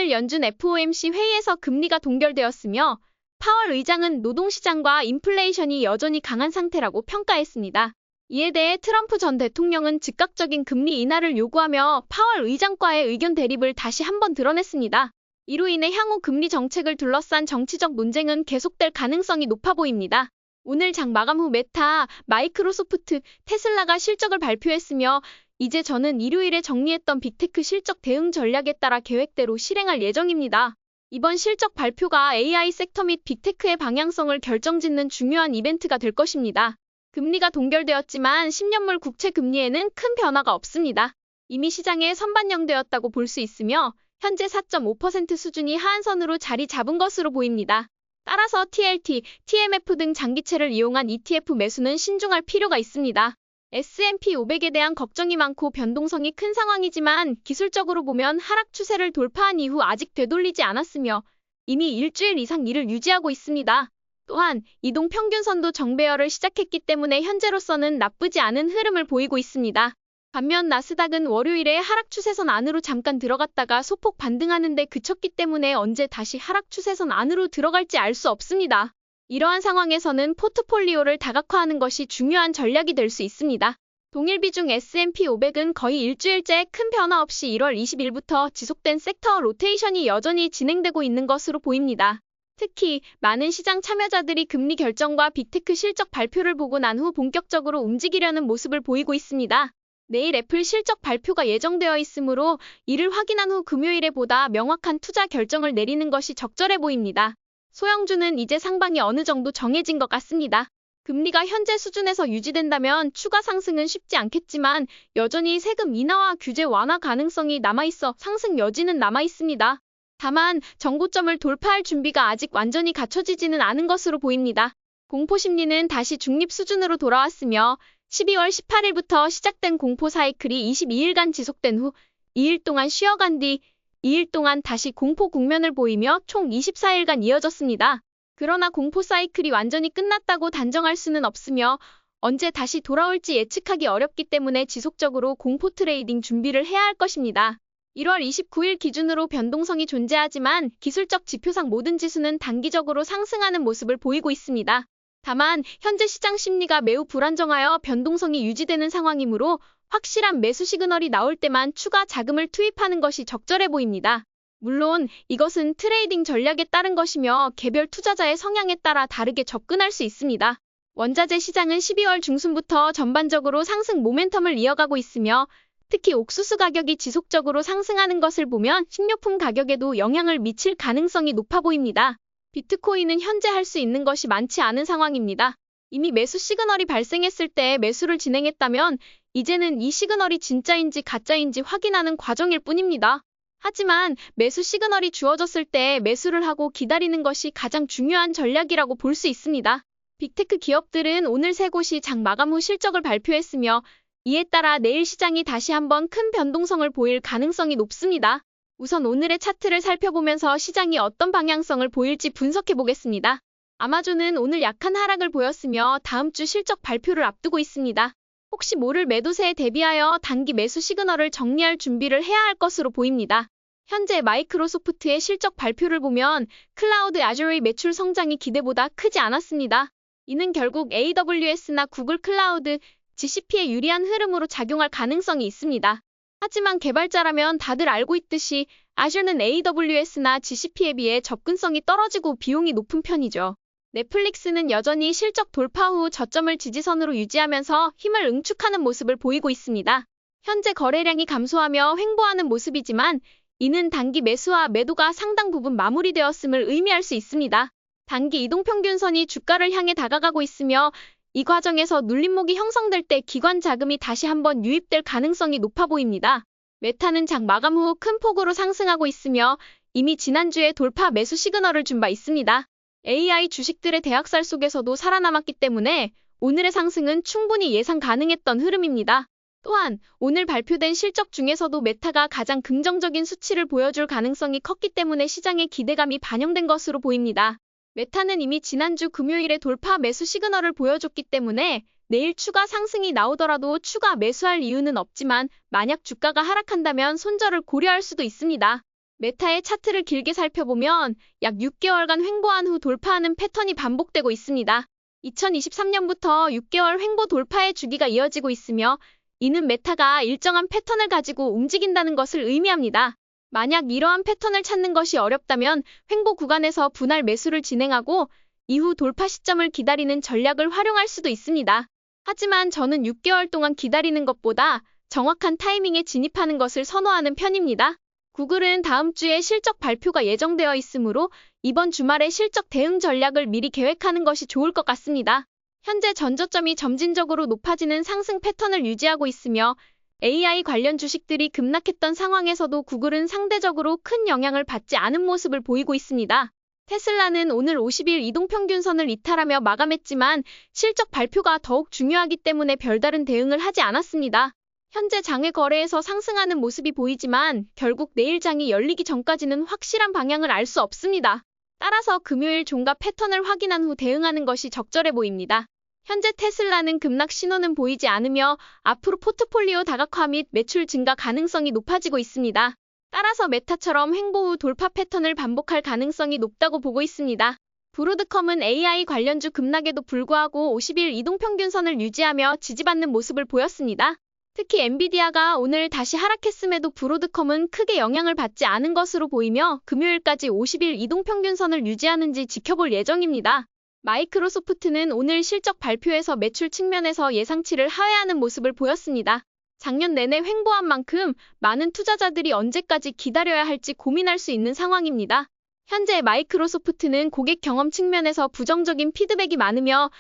20일 연준 FOMC 회의에서 금리가 동결되었으며 파월 의장은 노동시장과 인플레이션이 여전히 강한 상태라고 평가했습니다. 이에 대해 트럼프 전 대통령은 즉각적인 금리 인하를 요구하며 파월 의장과의 의견 대립을 다시 한번 드러냈습니다. 이로 인해 향후 금리 정책을 둘러싼 정치적 논쟁은 계속될 가능성이 높아 보입니다. 오늘 장 마감 후 메타, 마이크로소프트, 테슬라가 실적을 발표했으며 이제 저는 일요일에 정리했던 빅테크 실적 대응 전략에 따라 계획대로 실행할 예정입니다. 이번 실적 발표가 AI 섹터 및 빅테크의 방향성을 결정짓는 중요한 이벤트가 될 것입니다. 금리가 동결되었지만 10년물 국채 금리에는 큰 변화가 없습니다. 이미 시장에 선반영되었다고 볼 수 있으며 현재 4.5% 수준이 하한선으로 자리 잡은 것으로 보입니다. 따라서 TLT, TMF 등 장기채를 이용한 ETF 매수는 신중할 필요가 있습니다. S&P 500에 대한 걱정이 많고 변동성이 큰 상황이지만 기술적으로 보면 하락 추세를 돌파한 이후 아직 되돌리지 않았으며 이미 일주일 이상 이를 유지하고 있습니다. 또한 이동평균선도 정배열을 시작했기 때문에 현재로서는 나쁘지 않은 흐름을 보이고 있습니다. 반면 나스닥은 월요일에 하락 추세선 안으로 잠깐 들어갔다가 소폭 반등하는 데 그쳤기 때문에 언제 다시 하락 추세선 안으로 들어갈지 알 수 없습니다. 이러한 상황에서는 포트폴리오를 다각화하는 것이 중요한 전략이 될 수 있습니다. 동일 비중 S&P 500은 거의 일주일째 큰 변화 없이 1월 20일부터 지속된 섹터 로테이션이 여전히 진행되고 있는 것으로 보입니다. 특히 많은 시장 참여자들이 금리 결정과 빅테크 실적 발표를 보고 난 후 본격적으로 움직이려는 모습을 보이고 있습니다. 내일 애플 실적 발표가 예정되어 있으므로 이를 확인한 후 금요일에 보다 명확한 투자 결정을 내리는 것이 적절해 보입니다. 소형주는 이제 상방이 어느 정도 정해진 것 같습니다. 금리가 현재 수준에서 유지된다면 추가 상승은 쉽지 않겠지만 여전히 세금 인하와 규제 완화 가능성이 남아있어 상승 여지는 남아있습니다. 다만 정고점을 돌파할 준비가 아직 완전히 갖춰지지는 않은 것으로 보입니다. 공포심리는 다시 중립 수준으로 돌아왔으며 12월 18일부터 시작된 공포 사이클이 22일간 지속된 후 2일 동안 쉬어간 뒤 2일 동안 다시 공포 국면을 보이며 총 24일간 이어졌습니다. 그러나 공포 사이클이 완전히 끝났다고 단정할 수는 없으며 언제 다시 돌아올지 예측하기 어렵기 때문에 지속적으로 공포 트레이딩 준비를 해야 할 것입니다. 1월 29일 기준으로 변동성이 존재하지만 기술적 지표상 모든 지수는 단기적으로 상승하는 모습을 보이고 있습니다. 다만 현재 시장 심리가 매우 불안정하여 변동성이 유지되는 상황이므로 확실한 매수 시그널이 나올 때만 추가 자금을 투입하는 것이 적절해 보입니다. 물론 이것은 트레이딩 전략에 따른 것이며 개별 투자자의 성향에 따라 다르게 접근할 수 있습니다. 원자재 시장은 12월 중순부터 전반적으로 상승 모멘텀을 이어가고 있으며 특히 옥수수 가격이 지속적으로 상승하는 것을 보면 식료품 가격에도 영향을 미칠 가능성이 높아 보입니다. 비트코인은 현재 할 수 있는 것이 많지 않은 상황입니다. 이미 매수 시그널이 발생했을 때 매수를 진행했다면 이제는 이 시그널이 진짜인지 가짜인지 확인하는 과정일 뿐입니다. 하지만 매수 시그널이 주어졌을 때 매수를 하고 기다리는 것이 가장 중요한 전략이라고 볼 수 있습니다. 빅테크 기업들은 오늘 세 곳이 장 마감 후 실적을 발표했으며 이에 따라 내일 시장이 다시 한번 큰 변동성을 보일 가능성이 높습니다. 우선 오늘의 차트를 살펴보면서 시장이 어떤 방향성을 보일지 분석해 보겠습니다. 아마존은 오늘 약한 하락을 보였으며 다음 주 실적 발표를 앞두고 있습니다. 혹시 모를 매도세에 대비하여 단기 매수 시그널을 정리할 준비를 해야 할 것으로 보입니다. 현재 마이크로소프트의 실적 발표를 보면 클라우드 아주르의 매출 성장이 기대보다 크지 않았습니다. 이는 결국 AWS나 구글 클라우드, GCP에 유리한 흐름으로 작용할 가능성이 있습니다. 하지만 개발자라면 다들 알고 있듯이 아주르는 AWS나 GCP에 비해 접근성이 떨어지고 비용이 높은 편이죠. 넷플릭스는 여전히 실적 돌파 후 저점을 지지선으로 유지하면서 힘을 응축하는 모습을 보이고 있습니다. 현재 거래량이 감소하며 횡보하는 모습이지만 이는 단기 매수와 매도가 상당 부분 마무리되었음을 의미할 수 있습니다. 단기 이동평균선이 주가를 향해 다가가고 있으며 이 과정에서 눌림목이 형성될 때 기관 자금이 다시 한번 유입될 가능성이 높아 보입니다. 메타는 장 마감 후 큰 폭으로 상승하고 있으며 이미 지난주에 돌파 매수 시그널을 준 바 있습니다. AI 주식들의 대학살 속에서도 살아남았기 때문에 오늘의 상승은 충분히 예상 가능했던 흐름입니다. 또한 오늘 발표된 실적 중에서도 메타가 가장 긍정적인 수치를 보여줄 가능성이 컸기 때문에 시장의 기대감이 반영된 것으로 보입니다. 메타는 이미 지난주 금요일에 돌파 매수 시그널을 보여줬기 때문에 내일 추가 상승이 나오더라도 추가 매수할 이유는 없지만 만약 주가가 하락한다면 손절을 고려할 수도 있습니다. 메타의 차트를 길게 살펴보면 약 6개월간 횡보한 후 돌파하는 패턴이 반복되고 있습니다. 2023년부터 6개월 횡보 돌파의 주기가 이어지고 있으며 이는 메타가 일정한 패턴을 가지고 움직인다는 것을 의미합니다. 만약 이러한 패턴을 찾는 것이 어렵다면 횡보 구간에서 분할 매수를 진행하고 이후 돌파 시점을 기다리는 전략을 활용할 수도 있습니다. 하지만 저는 6개월 동안 기다리는 것보다 정확한 타이밍에 진입하는 것을 선호하는 편입니다. 구글은 다음 주에 실적 발표가 예정되어 있으므로 이번 주말에 실적 대응 전략을 미리 계획하는 것이 좋을 것 같습니다. 현재 전저점이 점진적으로 높아지는 상승 패턴을 유지하고 있으며 AI 관련 주식들이 급락했던 상황에서도 구글은 상대적으로 큰 영향을 받지 않은 모습을 보이고 있습니다. 테슬라는 오늘 50일 이동평균선을 이탈하며 마감했지만 실적 발표가 더욱 중요하기 때문에 별다른 대응을 하지 않았습니다. 현재 장외 거래에서 상승하는 모습이 보이지만 결국 내일 장이 열리기 전까지는 확실한 방향을 알 수 없습니다. 따라서 금요일 종가 패턴을 확인한 후 대응하는 것이 적절해 보입니다. 현재 테슬라는 급락 신호는 보이지 않으며 앞으로 포트폴리오 다각화 및 매출 증가 가능성이 높아지고 있습니다. 따라서 메타처럼 횡보 후 돌파 패턴을 반복할 가능성이 높다고 보고 있습니다. 브로드컴은 AI 관련주 급락에도 불구하고 50일 이동평균선을 유지하며 지지받는 모습을 보였습니다. 특히 엔비디아가 오늘 다시 하락했음에도 브로드컴은 크게 영향을 받지 않은 것으로 보이며 금요일까지 50일 이동평균선을 유지하는지 지켜볼 예정입니다. 마이크로소프트는 오늘 실적 발표에서 매출 측면에서 예상치를 하회하는 모습을 보였습니다. 작년 내내 횡보한 만큼 많은 투자자들이 언제까지 기다려야 할지 고민할 수 있는 상황입니다. 현재 마이크로소프트는 고객 경험 측면에서 부정적인 피드백이 많으며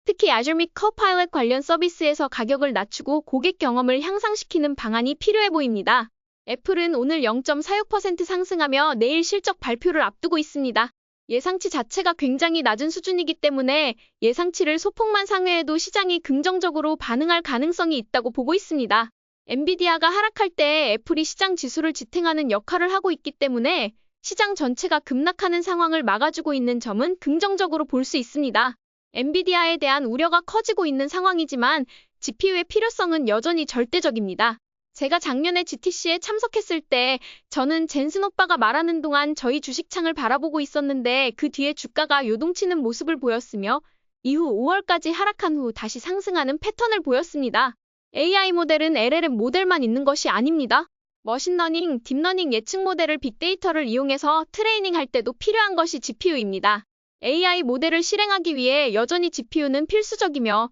특히 Azure 및 Copilot 관련 서비스에서 가격을 낮추고 고객 경험을 향상시키는 방안이 필요해 보입니다. 애플은 오늘 0.46% 상승하며 내일 실적 발표를 앞두고 있습니다. 예상치 자체가 굉장히 낮은 수준이기 때문에 예상치를 소폭만 상회해도 시장이 긍정적으로 반응할 가능성이 있다고 보고 있습니다. 엔비디아가 하락할 때 애플이 시장 지수를 지탱하는 역할을 하고 있기 때문에 시장 전체가 급락하는 상황을 막아주고 있는 점은 긍정적으로 볼 수 있습니다. 엔비디아에 대한 우려가 커지고 있는 상황이지만 GPU의 필요성은 여전히 절대적입니다. 제가 작년에 GTC에 참석했을 때 저는 젠슨 오빠가 말하는 동안 저희 주식창을 바라보고 있었는데 그 뒤에 주가가 요동치는 모습을 보였으며 이후 5월까지 하락한 후 다시 상승하는 패턴을 보였습니다. AI 모델은 LLM 모델만 있는 것이 아닙니다. 머신러닝, 딥러닝 예측 모델을 빅데이터를 이용해서 트레이닝할 때도 필요한 것이 GPU입니다. AI 모델을 실행하기 위해 여전히 GPU는 필수적이며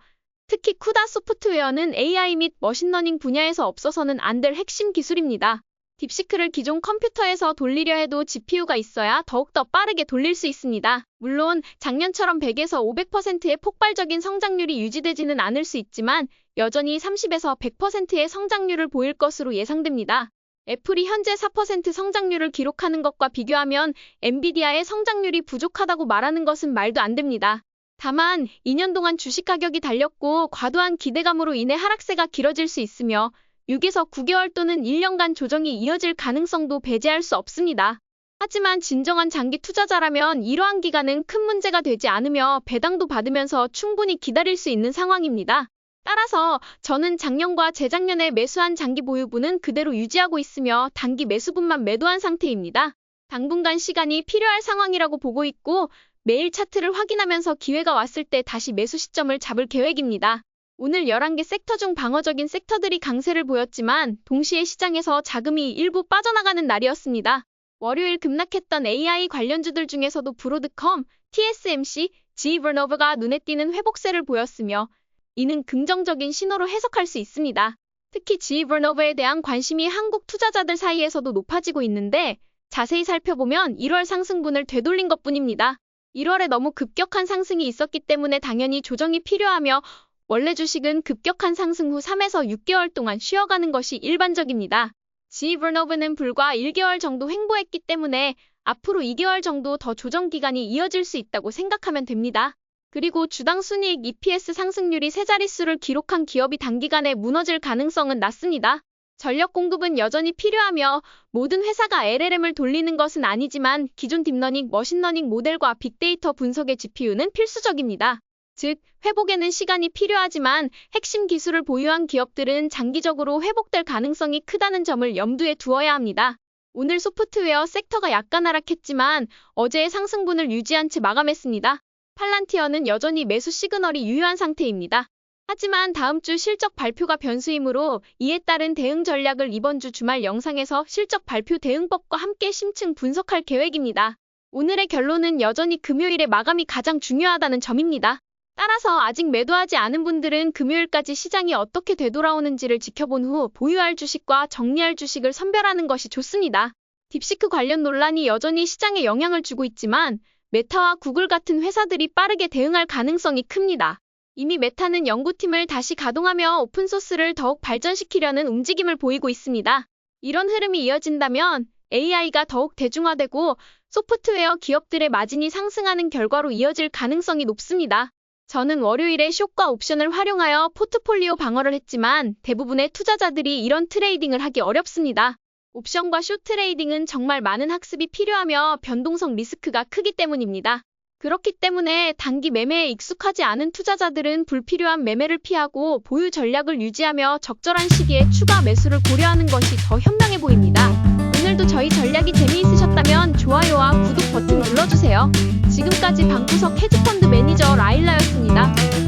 특히 쿠다 소프트웨어는 AI 및 머신러닝 분야에서 없어서는 안 될 핵심 기술입니다. 딥시크를 기존 컴퓨터에서 돌리려 해도 GPU가 있어야 더욱더 빠르게 돌릴 수 있습니다. 물론 작년처럼 100에서 500%의 폭발적인 성장률이 유지되지는 않을 수 있지만 여전히 30에서 100%의 성장률을 보일 것으로 예상됩니다. 애플이 현재 4% 성장률을 기록하는 것과 비교하면 엔비디아의 성장률이 부족하다고 말하는 것은 말도 안 됩니다. 다만 2년 동안 주식 가격이 달렸고 과도한 기대감으로 인해 하락세가 길어질 수 있으며 6에서 9개월 또는 1년간 조정이 이어질 가능성도 배제할 수 없습니다. 하지만 진정한 장기 투자자라면 이러한 기간은 큰 문제가 되지 않으며 배당도 받으면서 충분히 기다릴 수 있는 상황입니다. 따라서 저는 작년과 재작년에 매수한 장기 보유분은 그대로 유지하고 있으며 단기 매수분만 매도한 상태입니다. 당분간 시간이 필요할 상황이라고 보고 있고 매일 차트를 확인하면서 기회가 왔을 때 다시 매수 시점을 잡을 계획입니다. 오늘 11개 섹터 중 방어적인 섹터들이 강세를 보였지만 동시에 시장에서 자금이 일부 빠져나가는 날이었습니다. 월요일 급락했던 AI 관련주들 중에서도 브로드컴, TSMC, GE Vernova가 눈에 띄는 회복세를 보였으며 이는 긍정적인 신호로 해석할 수 있습니다. 특히 GE Vernova에 대한 관심이 한국 투자자들 사이에서도 높아지고 있는데 자세히 살펴보면 1월 상승분을 되돌린 것뿐입니다. 1월에 너무 급격한 상승이 있었기 때문에 당연히 조정이 필요하며 원래 주식은 급격한 상승 후 3에서 6개월 동안 쉬어가는 것이 일반적입니다. GE Vernova는 불과 1개월 정도 횡보했기 때문에 앞으로 2개월 정도 더 조정 기간이 이어질 수 있다고 생각하면 됩니다. 그리고 주당 순이익 EPS 상승률이 세 자릿수를 기록한 기업이 단기간에 무너질 가능성은 낮습니다. 전력 공급은 여전히 필요하며 모든 회사가 LLM을 돌리는 것은 아니지만 기존 딥러닝, 머신러닝 모델과 빅데이터 분석의 GPU는 필수적입니다. 즉, 회복에는 시간이 필요하지만 핵심 기술을 보유한 기업들은 장기적으로 회복될 가능성이 크다는 점을 염두에 두어야 합니다. 오늘 소프트웨어 섹터가 약간 하락했지만 어제의 상승분을 유지한 채 마감했습니다. 팔란티어는 여전히 매수 시그널이 유효한 상태입니다. 하지만 다음 주 실적 발표가 변수이므로 이에 따른 대응 전략을 이번 주 주말 영상에서 실적 발표 대응법과 함께 심층 분석할 계획입니다. 오늘의 결론은 여전히 금요일의 마감이 가장 중요하다는 점입니다. 따라서 아직 매도하지 않은 분들은 금요일까지 시장이 어떻게 되돌아오는지를 지켜본 후 보유할 주식과 정리할 주식을 선별하는 것이 좋습니다. 딥시크 관련 논란이 여전히 시장에 영향을 주고 있지만 메타와 구글 같은 회사들이 빠르게 대응할 가능성이 큽니다. 이미 메타는 연구팀을 다시 가동하며 오픈소스를 더욱 발전시키려는 움직임을 보이고 있습니다. 이런 흐름이 이어진다면 AI가 더욱 대중화되고 소프트웨어 기업들의 마진이 상승하는 결과로 이어질 가능성이 높습니다. 저는 월요일에 숏과 옵션을 활용하여 포트폴리오 방어를 했지만 대부분의 투자자들이 이런 트레이딩을 하기 어렵습니다. 옵션과 숏 트레이딩은 정말 많은 학습이 필요하며 변동성 리스크가 크기 때문입니다. 그렇기 때문에 단기 매매에 익숙하지 않은 투자자들은 불필요한 매매를 피하고 보유 전략을 유지하며 적절한 시기에 추가 매수를 고려하는 것이 더 현명해 보입니다. 오늘도 저희 전략이 재미있으셨다면 좋아요와 구독 버튼 눌러주세요. 지금까지 방구석 헤지펀드 매니저 라일라였습니다.